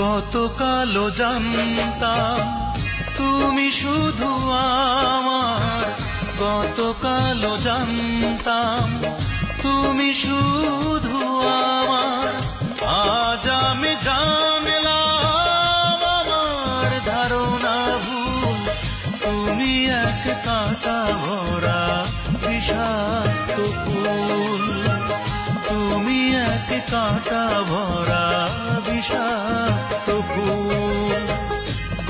গতকালও জানতাম তুমি শুধু আমার, গতকালও জানতাম তুমি শুধু আমার। আজ আমি জানলাম আমার ধারণা ভুল, তুমি এক কাঁটা ভরা বিষাক্ত ফুল, তুমি এক কাঁটা ভরা বিষাক্ত ফুল।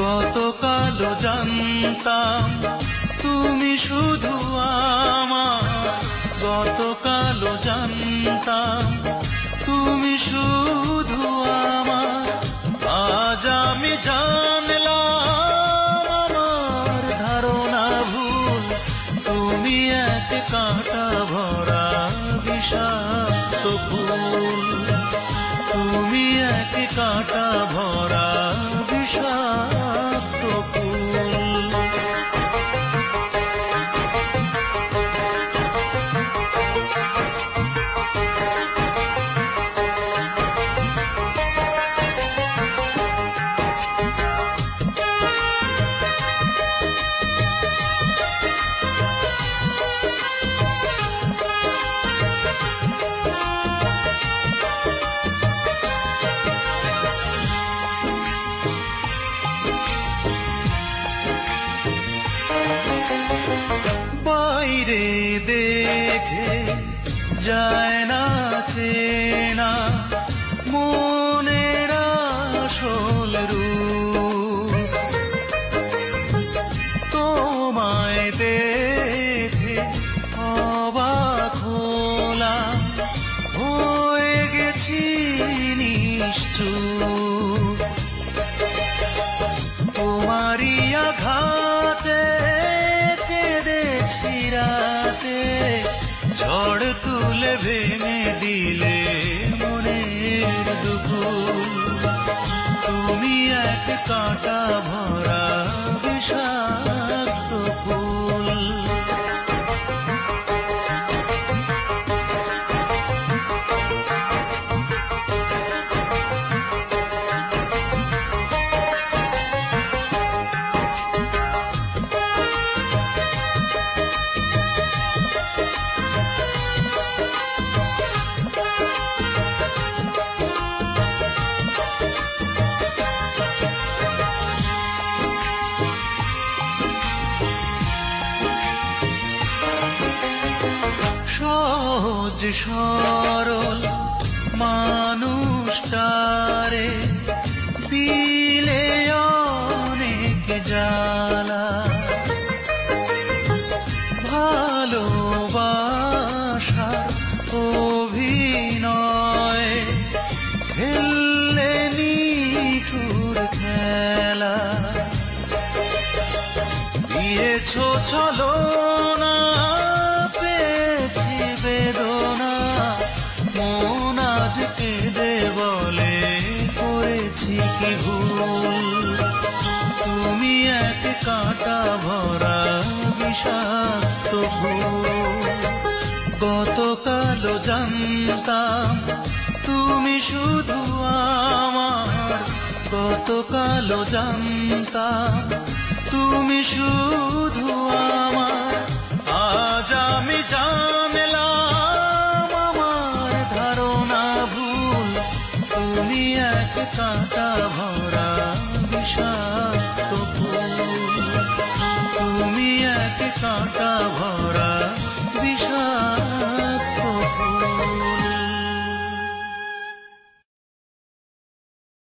গতকালও জানতাম তুমি শুধু আমার, গতকালও জানতাম তুমি শুধু আমার। আজ আমি জানলাম আমার ধারণা ভুল, তুমি এক কাঁটা ভরা বিষাক্ত ফুল, তুমি এক কাঁটা ভরা বিষাক্ত ফুল। বাইরে দেখে যায় না চেনা মনের আসল রূপ, তোমায় দেখে অবাক হলাম, হয়ে গেছি নিশ্চুপ। তোমারই আঘাতে রাতে ঝড় তুলে ভেঙে দিলে মনের দুপুর, তুমি এক কাঁটা ভরা বিষাক্ত ফুল। সহজ সরল মানুষটারে দিলে অনেক জ্বালা, ভালোবাসার অভিনয় খেললে নিঠুর খেলা। দিয়েছ ছলনা পেয়েছি বেদনা, মন আজ কেঁদে বলে করেছি কি ভুল, তুমি এক কাঁটা ভরা বিষাক্ত ফুল। গতকালও জানতাম তুমি শুধু আমার, গতকালও জানতাম তুমি শুধু আমার।